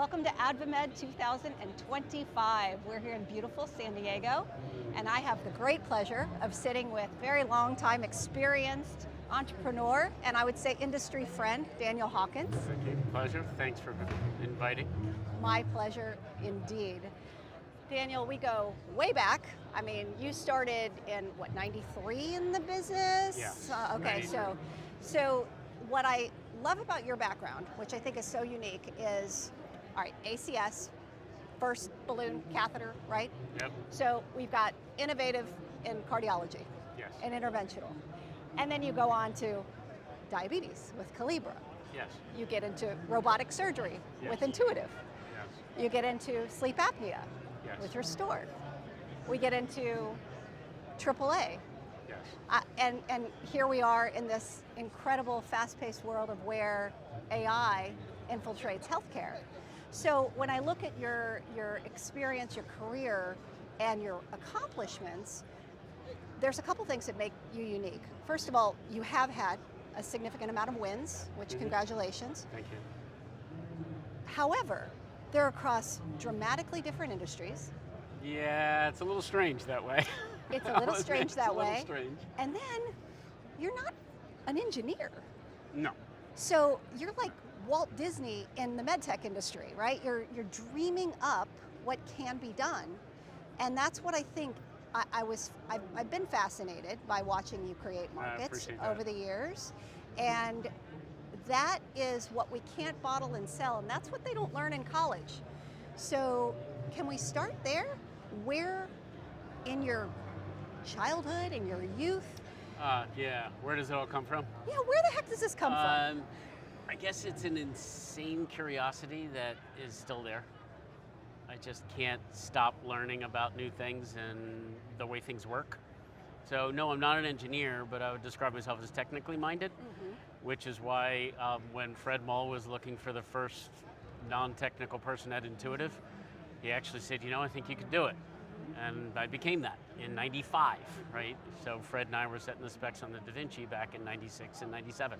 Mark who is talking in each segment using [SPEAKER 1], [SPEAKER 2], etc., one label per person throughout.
[SPEAKER 1] Welcome to AdvaMed 2025. We're here in beautiful San Diego, and I have the great pleasure of sitting with very long time experienced entrepreneur, and I would say industry friend, Daniel Hawkins.
[SPEAKER 2] Thank you. Pleasure. Thanks for inviting.
[SPEAKER 1] My pleasure indeed. Daniel, we go way back. I mean, you started in what, 93 in the business?
[SPEAKER 2] Yeah.
[SPEAKER 1] Okay,
[SPEAKER 2] 93.
[SPEAKER 1] so what I love about your background, which I think is so unique, is, all right, ACS, first balloon catheter, right?
[SPEAKER 2] Yep.
[SPEAKER 1] So we've got innovative in cardiology
[SPEAKER 2] Yes.
[SPEAKER 1] and interventional. And then you go on to diabetes with Calibra.
[SPEAKER 2] Yes.
[SPEAKER 1] You get into robotic surgery
[SPEAKER 2] Yes.
[SPEAKER 1] with Intuitive.
[SPEAKER 2] Yes.
[SPEAKER 1] You get into sleep apnea
[SPEAKER 2] Yes.
[SPEAKER 1] with Restore. We get into AAA.
[SPEAKER 2] Yes.
[SPEAKER 1] And here we are in this incredible fast-paced world of where AI infiltrates healthcare. So when I look at your experience, your career, and your accomplishments, there's a couple things that make you unique. First of all, you have had a significant amount of wins, which congratulations.
[SPEAKER 2] Thank you.
[SPEAKER 1] However, they're across dramatically different industries.
[SPEAKER 2] Yeah, it's a little strange that way.
[SPEAKER 1] It's a little strange that way.
[SPEAKER 2] It's a little strange.
[SPEAKER 1] And then you're not an engineer.
[SPEAKER 2] No.
[SPEAKER 1] So you're like Walt Disney in the medtech industry, right? You're dreaming up what can be done. And that's what I think I've been fascinated by watching you create markets over the years. And that is what we can't bottle and sell, and that's what they don't learn in college. So can we start there? Where in your childhood, in your youth?
[SPEAKER 2] Yeah. Where does it all come from?
[SPEAKER 1] Yeah, where the heck does this come from?
[SPEAKER 2] I guess it's an insane curiosity that is still there. I just can't stop learning about new things and the way things work. So no, I'm not an engineer, but I would describe myself as technically minded, which is why when Fred Mull was looking for the first non-technical person at Intuitive, he actually said, I think you could do it. And I became that in 95, right? So Fred and I were setting the specs on the Da Vinci back in 96 and 97.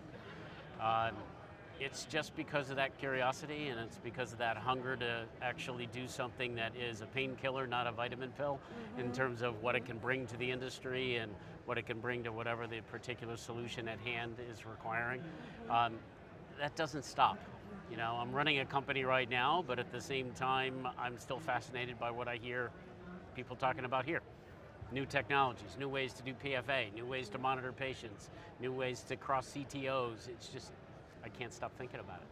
[SPEAKER 2] It's just because of that curiosity, and it's because of that hunger to actually do something that is a painkiller, not a vitamin pill, in terms of what it can bring to the industry and what it can bring to whatever the particular solution at hand is requiring. That doesn't stop. I'm running a company right now, but at the same time, I'm still fascinated by what I hear people talking about here. New technologies, new ways to do PFA, new ways to monitor patients, new ways to cross CTOs. It's just, I can't stop thinking about it.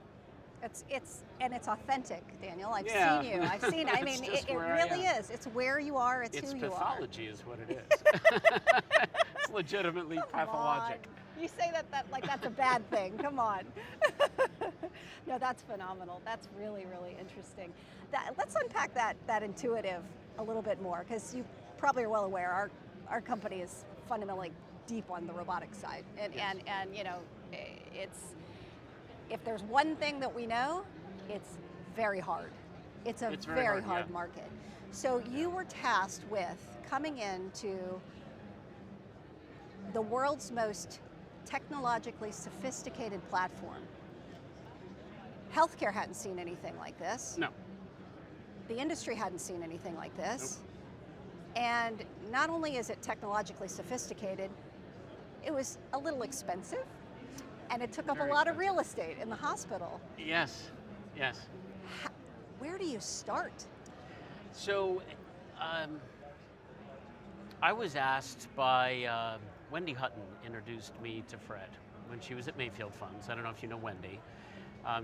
[SPEAKER 1] It's authentic, Daniel. I've
[SPEAKER 2] Yeah.
[SPEAKER 1] seen you. I've seen it. I mean, it really is. It's where you are. It's who you are.
[SPEAKER 2] It's pathology is what it is. It's legitimately pathologic.
[SPEAKER 1] You say that like that's a bad thing. Come on. No, that's phenomenal. That's really, really interesting. Let's unpack that Intuitive a little bit more, because you probably are well aware our company is fundamentally deep on the robotics side, and it's, if there's one thing that we know, it's very hard. It's a very hard market. So you were tasked with coming into the world's most technologically sophisticated platform. Healthcare hadn't seen anything like this.
[SPEAKER 2] No.
[SPEAKER 1] The industry hadn't seen anything like this.
[SPEAKER 2] Nope.
[SPEAKER 1] And not only is it technologically sophisticated, it was a little expensive, and it took up a lot of real estate in the hospital.
[SPEAKER 2] Yes, yes.
[SPEAKER 1] Where do you start?
[SPEAKER 2] So, I was asked by Wendy Hutton introduced me to Fred when she was at Mayfield Funds. I don't know if you know Wendy.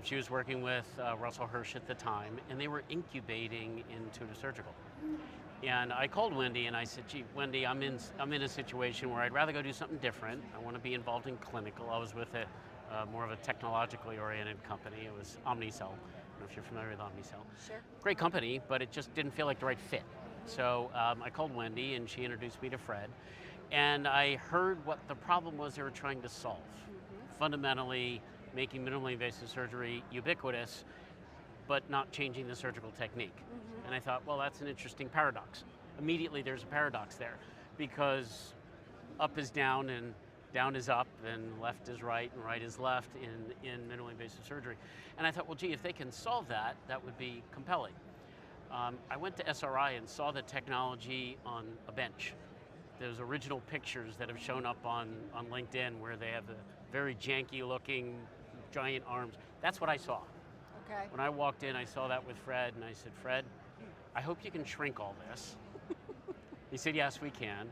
[SPEAKER 2] She was working with Russell Hirsch at the time, and they were incubating Intuitive Surgical. And I called Wendy and I said, gee, Wendy, I'm in a situation where I'd rather go do something different. I want to be involved in clinical. I was with more of a technologically oriented company. It was Omnicell. I don't know if you're familiar with Omnicell.
[SPEAKER 1] Sure.
[SPEAKER 2] Great company, but it just didn't feel like the right fit. So I called Wendy and she introduced me to Fred. And I heard what the problem was they were trying to solve. Fundamentally, making minimally invasive surgery ubiquitous, but not changing the surgical technique. And I thought, well, that's an interesting paradox. Immediately there's a paradox there, because up is down and down is up and left is right and right is left in minimally invasive surgery. And I thought, well, gee, if they can solve that, that would be compelling. I went to SRI and saw the technology on a bench. Those original pictures that have shown up on LinkedIn where they have the very janky looking giant arms. That's what I saw.
[SPEAKER 1] Okay.
[SPEAKER 2] When I walked in, I saw that with Fred, and I said, Fred, I hope you can shrink all this. He said, yes, we can.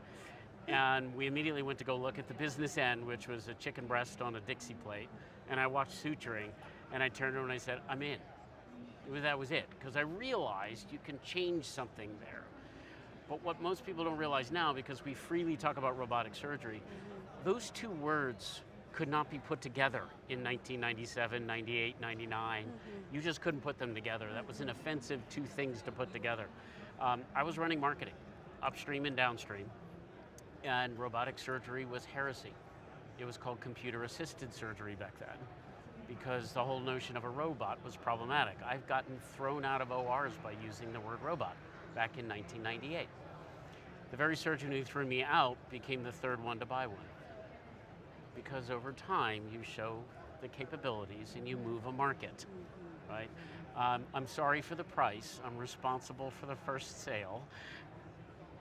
[SPEAKER 2] And we immediately went to go look at the business end, which was a chicken breast on a Dixie plate. And I watched suturing, and I turned around and I said, I'm in. That was it, because I realized you can change something there. But what most people don't realize now, because we freely talk about robotic surgery, those two words could not be put together in 1997, 98, 99. You just couldn't put them together. That was an offensive two things to put together. I was running marketing, upstream and downstream, and robotic surgery was heresy. It was called computer-assisted surgery back then, because the whole notion of a robot was problematic. I've gotten thrown out of ORs by using the word robot back in 1998. The very surgeon who threw me out became the third one to buy one. Because over time, you show the capabilities and you move a market, right? I'm sorry for the price. I'm responsible for the first sale.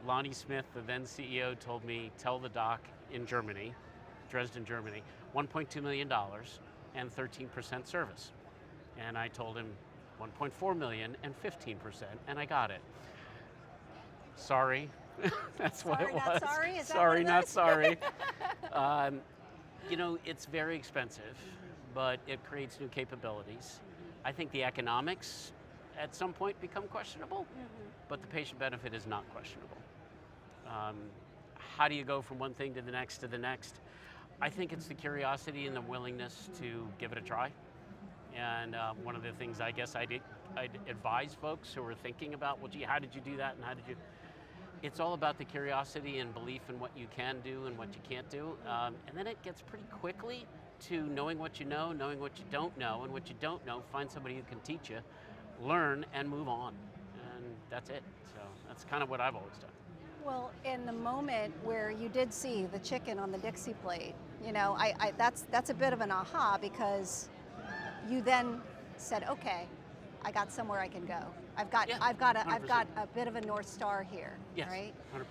[SPEAKER 2] Lonnie Smith, the then CEO, told me, tell the doc in Germany, Dresden, Germany, $1.2 million and 13% service. And I told him 1.4 million and 15%, and I got it. Sorry, that's
[SPEAKER 1] Sorry,
[SPEAKER 2] what it
[SPEAKER 1] not
[SPEAKER 2] was.
[SPEAKER 1] sorry? Is that
[SPEAKER 2] Sorry,
[SPEAKER 1] what it
[SPEAKER 2] not
[SPEAKER 1] is?
[SPEAKER 2] sorry. You know, it's very expensive, but it creates new capabilities. I think the economics at some point become questionable, but the patient benefit is not questionable. How do you go from one thing to the next to the next? I think it's the curiosity and the willingness to give it a try. And one of the things I guess I'd advise folks who are thinking about, well, gee, how did you do that and how did you? It's all about the curiosity and belief in what you can do and what you can't do. And then it gets pretty quickly to knowing what you know, knowing what you don't know, and what you don't know, find somebody who can teach you, learn, and move on. And that's it. So that's kind of what I've always done.
[SPEAKER 1] Well, in the moment where you did see the chicken on the Dixie plate, you know, that's a bit of an aha, because you then said, okay, I got somewhere I can go. I've got a bit of a North Star here,
[SPEAKER 2] Yes,
[SPEAKER 1] right?
[SPEAKER 2] 100%.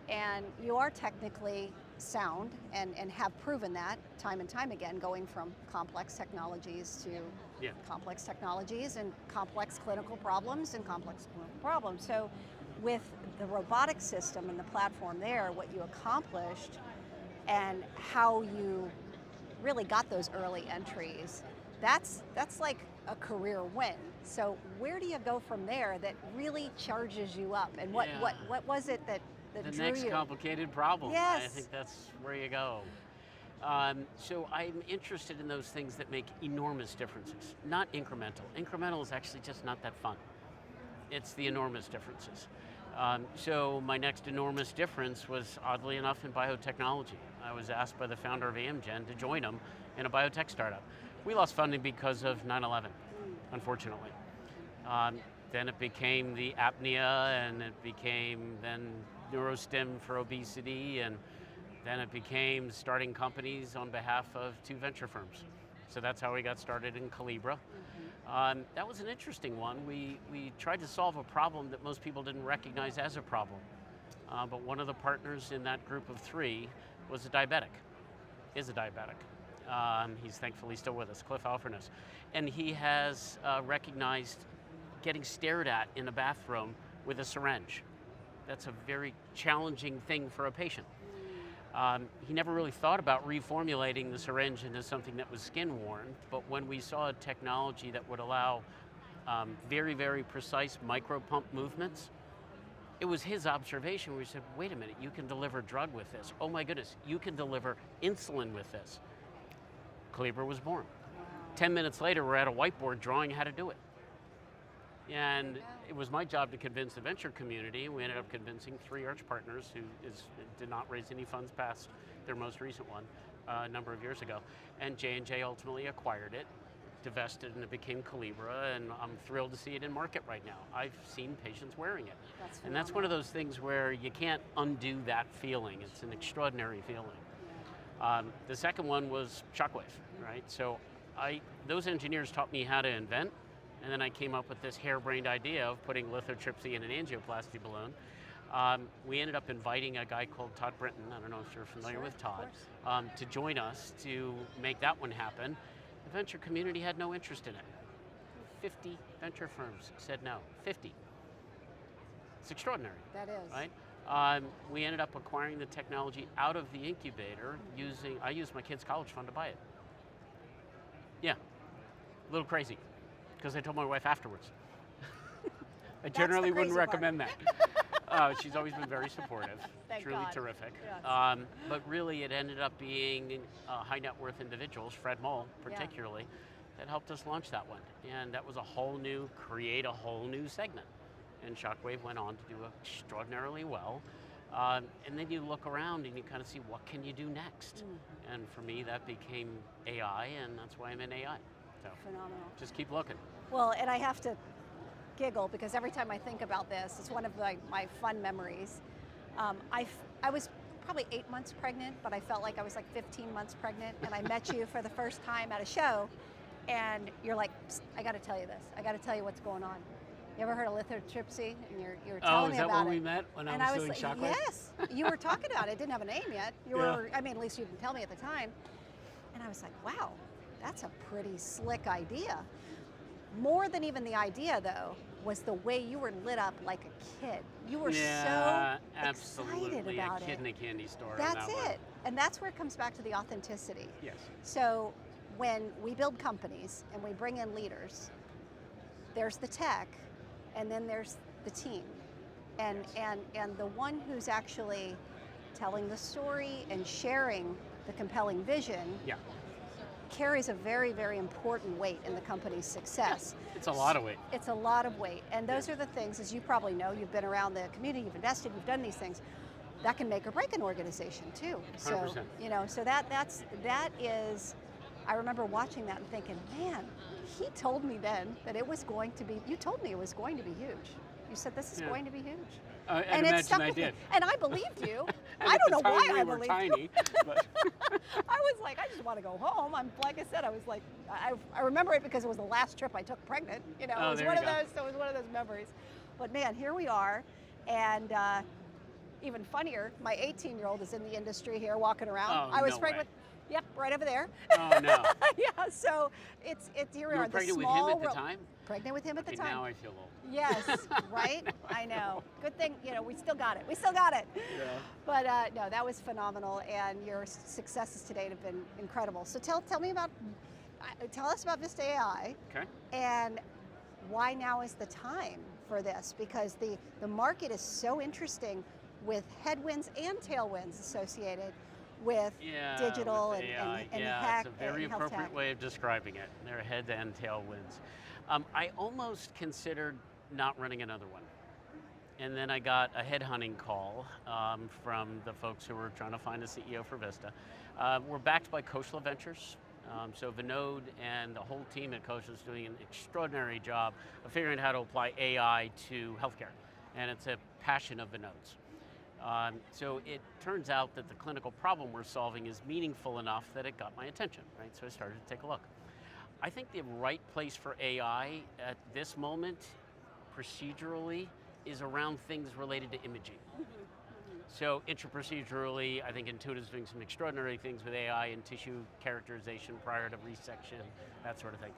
[SPEAKER 1] And you are technically sound and have proven that time and time again, going from complex technologies to complex technologies and complex clinical problems and complex clinical problems. So with the robotic system and the platform there, what you accomplished and how you really got those early entries, that's like a career win. So where do you go from there that really charges you up? And what was it that
[SPEAKER 2] the
[SPEAKER 1] drew
[SPEAKER 2] next
[SPEAKER 1] you?
[SPEAKER 2] complicated problem.
[SPEAKER 1] Yes.
[SPEAKER 2] I think that's where you go. So I'm interested in those things that make enormous differences, not incremental. Incremental is actually just not that fun. It's the enormous differences. So my next enormous difference was, oddly enough, in biotechnology. I was asked by the founder of Amgen to join him in a biotech startup. We lost funding because of 9/11, unfortunately. Then it became the apnea, and it became then neurostim for obesity, and then it became starting companies on behalf of two venture firms. So that's how we got started in Calibra. That was an interesting one. We tried to solve a problem that most people didn't recognize as a problem. But one of the partners in that group of three was a diabetic, is a diabetic. He's thankfully still with us, Cliff Alfernus. And he has recognized getting stared at in a bathroom with a syringe. That's a very challenging thing for a patient. He never really thought about reformulating the syringe into something that was skin worn, but when we saw a technology that would allow very, very precise micro pump movements, it was his observation. We said, wait a minute, you can deliver drug with this. Oh my goodness, you can deliver insulin with this. Calibra was born. 10 minutes later, we're at a whiteboard drawing how to do it. And it was my job to convince the venture community. We ended up convincing 3 Arch partners who did not raise any funds past their most recent one a number of years ago. And J&J ultimately acquired it, divested, and it became Calibra, and I'm thrilled to see it in market right now. I've seen patients wearing it. And that's one of those things where you can't undo that feeling. It's an extraordinary feeling. The second one was shockwave, right? So those engineers taught me how to invent, and then I came up with this harebrained idea of putting lithotripsy in an angioplasty balloon. We ended up inviting a guy called Todd Brinton, I don't know if you're familiar with Todd, to join us to make that one happen. The venture community had no interest in it. 50 venture firms said no, 50. It's extraordinary.
[SPEAKER 1] That is.
[SPEAKER 2] Right? We ended up acquiring the technology out of the incubator I used my kid's college fund to buy it. Yeah, a little crazy, because I told my wife afterwards. I generally wouldn't recommend that. She's always been very supportive, truly
[SPEAKER 1] God.
[SPEAKER 2] terrific.
[SPEAKER 1] Yes.
[SPEAKER 2] But really it ended up being high net worth individuals, Fred Mull particularly, that helped us launch that one. And that was create a whole new segment. And Shockwave went on to do extraordinarily well. And then you look around and you kind of see, what can you do next? And for me, that became AI, and that's why I'm in AI. So
[SPEAKER 1] Phenomenal.
[SPEAKER 2] just keep looking.
[SPEAKER 1] Well, and I have to giggle because every time I think about this, it's one of my fun memories. I was probably 8 months pregnant, but I felt like I was like 15 months pregnant, and I met you for the first time at a show, and you're like, I got to tell you this. I got to tell you what's going on. You ever heard of lithotripsy? And you were telling me about it.
[SPEAKER 2] Oh, is that when we met when I was doing
[SPEAKER 1] like,
[SPEAKER 2] Shockwave?
[SPEAKER 1] Yes, you were talking about it. It didn't have a name yet. You were, I mean, at least you didn't tell me at the time. And I was like, wow, that's a pretty slick idea. More than even the idea, though, was the way you were lit up like a kid. You were so excited about it.
[SPEAKER 2] A kid in a candy store.
[SPEAKER 1] That's
[SPEAKER 2] on that
[SPEAKER 1] it. And that's where it comes back to the authenticity.
[SPEAKER 2] Yes.
[SPEAKER 1] So when we build companies and we bring in leaders, there's the tech, and then there's the team. And the one who's actually telling the story and sharing the compelling vision carries a very, very important weight in the company's success.
[SPEAKER 2] It's a lot of weight.
[SPEAKER 1] It's a lot of weight. And those are the things, as you probably know, you've been around the community, you've invested, you've done these things, that can make or break an organization too.
[SPEAKER 2] 100%.
[SPEAKER 1] So, so that is, I remember watching that and thinking, man, he told me then that it was going to be, you told me it was going to be huge. You said this is going to be huge.
[SPEAKER 2] And it stuck with me.
[SPEAKER 1] And I believed you.
[SPEAKER 2] I don't
[SPEAKER 1] know why
[SPEAKER 2] we
[SPEAKER 1] I
[SPEAKER 2] were
[SPEAKER 1] believed
[SPEAKER 2] tiny,
[SPEAKER 1] you.
[SPEAKER 2] but
[SPEAKER 1] I was like, I just want to go home. Like I said, I was like, I remember it because it was the last trip I took pregnant. It was one of those. So it was one of those memories. But man, here we are, and even funnier, my 18-year-old is in the industry here, walking around.
[SPEAKER 2] Oh,
[SPEAKER 1] I was
[SPEAKER 2] no
[SPEAKER 1] pregnant.
[SPEAKER 2] way.
[SPEAKER 1] Yep, right over there.
[SPEAKER 2] Oh no.
[SPEAKER 1] Yeah. So it's you
[SPEAKER 2] were pregnant with him at the time?
[SPEAKER 1] Pregnant with him at the time.
[SPEAKER 2] Now I feel old.
[SPEAKER 1] Yes, right? I know. Good thing, we still got it. We still got it.
[SPEAKER 2] Yeah.
[SPEAKER 1] But no, that was phenomenal, and your successes to date have been incredible. So tell us about Vista AI.
[SPEAKER 2] Okay.
[SPEAKER 1] And why now is the time for this? Because the market is so interesting with headwinds and tailwinds associated with digital
[SPEAKER 2] with
[SPEAKER 1] and
[SPEAKER 2] AI.
[SPEAKER 1] and
[SPEAKER 2] yeah,
[SPEAKER 1] hack
[SPEAKER 2] it's a very
[SPEAKER 1] and health
[SPEAKER 2] appropriate
[SPEAKER 1] tech.
[SPEAKER 2] way of describing it. They're head and tailwinds. I almost considered not running another one. And then I got a headhunting call from the folks who were trying to find a CEO for Vista. We're backed by Khosla Ventures. So Vinod and the whole team at Khosla is doing an extraordinary job of figuring out how to apply AI to healthcare. And it's a passion of Vinod's. So it turns out that the clinical problem we're solving is meaningful enough that it got my attention, right? So I started to take a look. I think the right place for AI at this moment, procedurally, is around things related to imaging. So intraprocedurally, I think Intuitive's doing some extraordinary things with AI and tissue characterization prior to resection, that sort of thing.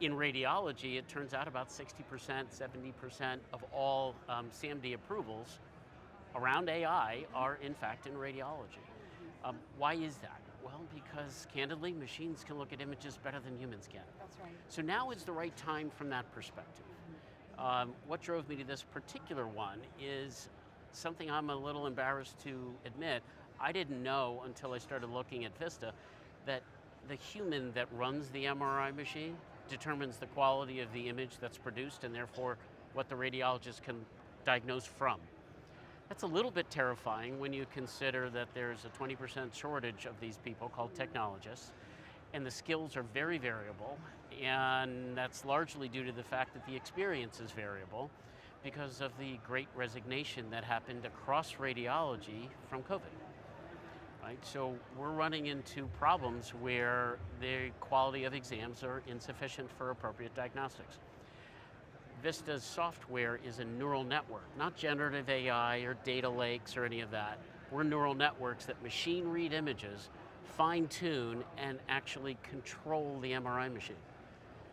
[SPEAKER 2] In radiology, it turns out about 60%, 70% of all SAMD approvals around AI are in fact in radiology. Why is that? Well, because candidly, machines can look at images better than humans can.
[SPEAKER 1] That's right.
[SPEAKER 2] So now is the right time from that perspective. What drove me to this particular one is something I'm a little embarrassed to admit. I didn't know until I started looking at Vista that the human that runs the MRI machine determines the quality of the image that's produced and therefore what the radiologist can diagnose from. That's a little bit terrifying when you consider that there's a 20% shortage of these people called technologists, and the skills are very variable, and that's largely due to the fact that the experience is variable because of the great resignation that happened across radiology from COVID. right? So we're running into problems where the quality of exams are insufficient for appropriate diagnostics. Vista's software is a neural network, not generative AI or data lakes or any of that. We're neural networks that machine read images, fine tune, and actually control the MRI machine.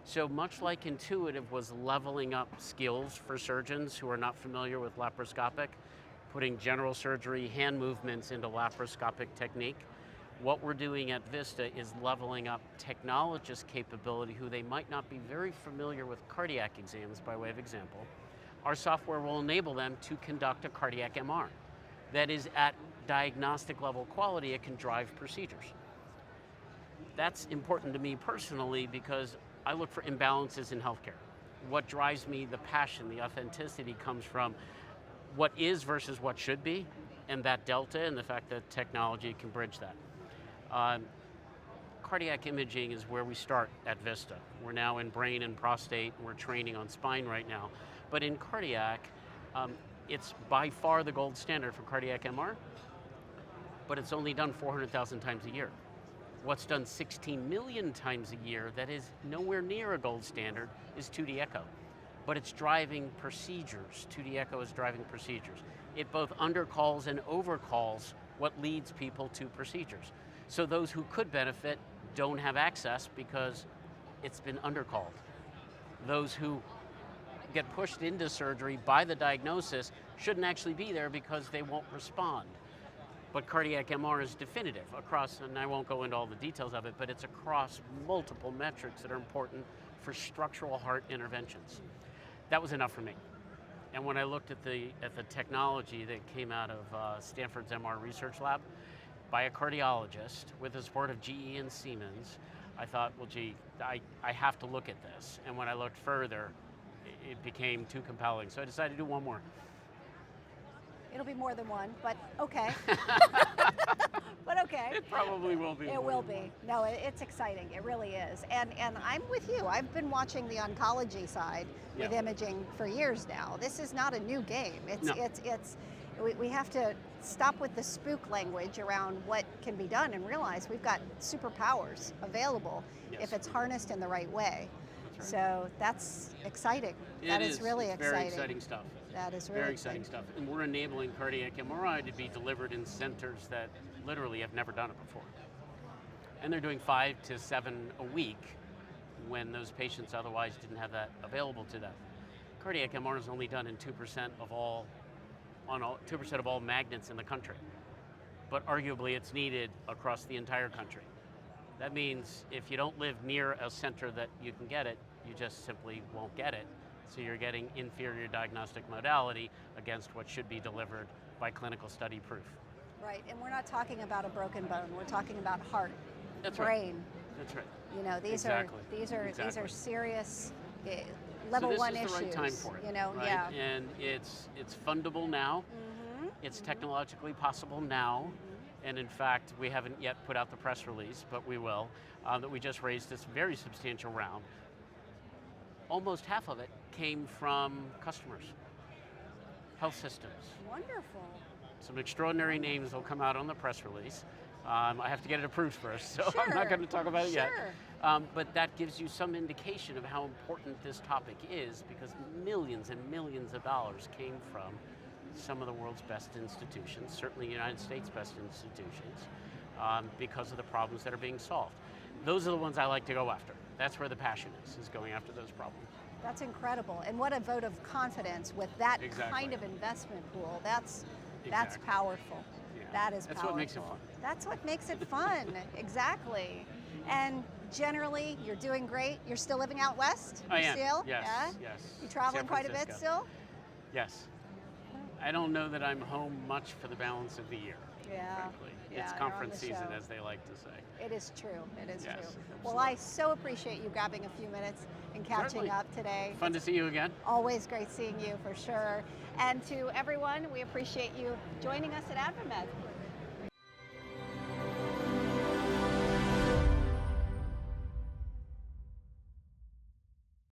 [SPEAKER 2] So much like Intuitive was leveling up skills for surgeons who are not familiar with laparoscopic, putting general surgery hand movements into laparoscopic technique, what we're doing at Vista is leveling up technologist capability who they might not be very familiar with cardiac exams, by way of example. Our software will enable them to conduct a cardiac MR that is at diagnostic level quality. It can drive procedures. That's important to me personally because I look for imbalances in healthcare. What drives me, the passion, the authenticity comes from what is versus what should be, and that delta and the fact that technology can bridge that. Cardiac imaging is where we start at Vista. We're now in brain and prostate, and we're training on spine right now. But in cardiac, it's by far the gold standard for cardiac MR, but it's only done 400,000 times a year. What's done 16 million times a year that is nowhere near a gold standard is 2D echo. But it's driving procedures. 2D echo is driving procedures. It both undercalls and overcalls what leads people to procedures. So those who could benefit don't have access because it's been undercalled. Those who get pushed into surgery by the diagnosis shouldn't actually be there because they won't respond. But cardiac MR is definitive across, and I won't go into all the details of it, but it's across multiple metrics that are important for structural heart interventions. That was enough for me. And when I looked at the technology that came out of Stanford's MR Research Lab by a cardiologist with the support of GE and Siemens, I thought, well, gee, I have to look at this. And when I looked further, it became too compelling. So I decided to do one more.
[SPEAKER 1] It'll be more than one, but okay. But okay.
[SPEAKER 2] It probably will be.
[SPEAKER 1] It will be. No, it's exciting. It really is. And I'm with you. I've been watching the oncology side with imaging for years now. This is not a new game. We have to stop with the spook language around what can be done and realize we've got superpowers available if it's harnessed in the right way.
[SPEAKER 2] That's right.
[SPEAKER 1] So that's exciting. That is really exciting.
[SPEAKER 2] Very exciting stuff.
[SPEAKER 1] That is really
[SPEAKER 2] very exciting stuff. And we're enabling cardiac MRI to be delivered in centers that literally have never done it before. And they're doing 5 to 7 a week when those patients otherwise didn't have that available to them. Cardiac MR is only done in 2% of all 2% of all magnets in the country. But arguably it's needed across the entire country. That means if you don't live near a center that you can get it, you just simply won't get it. So you're getting inferior diagnostic modality against what should be delivered by clinical study proof.
[SPEAKER 1] Right, and we're not talking about a broken bone. We're talking about heart,
[SPEAKER 2] That's
[SPEAKER 1] brain.
[SPEAKER 2] Right. That's right.
[SPEAKER 1] You know, these are serious level
[SPEAKER 2] so this
[SPEAKER 1] one
[SPEAKER 2] is
[SPEAKER 1] issues.
[SPEAKER 2] The right time for it.
[SPEAKER 1] You know,
[SPEAKER 2] right?
[SPEAKER 1] yeah.
[SPEAKER 2] And it's fundable now. Mm-hmm. It's technologically possible now. Mm-hmm. And in fact, we haven't yet put out the press release, but we will. That we just raised this very substantial round. Almost half of it came from customers, health systems.
[SPEAKER 1] Wonderful.
[SPEAKER 2] Some extraordinary names will come out on the press release. I have to get it approved first, so
[SPEAKER 1] Sure.
[SPEAKER 2] I'm not going to talk about it yet.
[SPEAKER 1] Sure.
[SPEAKER 2] But that gives you some indication of how important this topic is because millions and millions of dollars came from some of the world's best institutions, certainly the United States' best institutions, because of the problems that are being solved. Those are the ones I like to go after. That's where the passion is going after those problems.
[SPEAKER 1] That's incredible. And what a vote of confidence with that kind of investment pool. That's powerful.
[SPEAKER 2] Yeah.
[SPEAKER 1] That is
[SPEAKER 2] That's
[SPEAKER 1] powerful.
[SPEAKER 2] what makes it fun.
[SPEAKER 1] That's what makes it fun. Exactly. And generally, you're doing great. You're still living out west?
[SPEAKER 2] I am.
[SPEAKER 1] Still?
[SPEAKER 2] Yes.
[SPEAKER 1] Yeah?
[SPEAKER 2] Yes.
[SPEAKER 1] You traveling
[SPEAKER 2] San
[SPEAKER 1] quite a bit
[SPEAKER 2] Francisco.
[SPEAKER 1] still?
[SPEAKER 2] Yes. I don't know that I'm home much for the balance of the year.
[SPEAKER 1] Yeah.
[SPEAKER 2] Frankly.
[SPEAKER 1] Yeah,
[SPEAKER 2] it's
[SPEAKER 1] you're
[SPEAKER 2] conference
[SPEAKER 1] on the
[SPEAKER 2] season,
[SPEAKER 1] show.
[SPEAKER 2] as they like to say.
[SPEAKER 1] It is true. It is
[SPEAKER 2] Yes,
[SPEAKER 1] true.
[SPEAKER 2] absolutely.
[SPEAKER 1] Well, I so appreciate you grabbing a few minutes and catching
[SPEAKER 2] Certainly.
[SPEAKER 1] up today.
[SPEAKER 2] Fun to see you again.
[SPEAKER 1] Always great seeing you for sure. And to everyone, we appreciate you joining us at AdvaMed.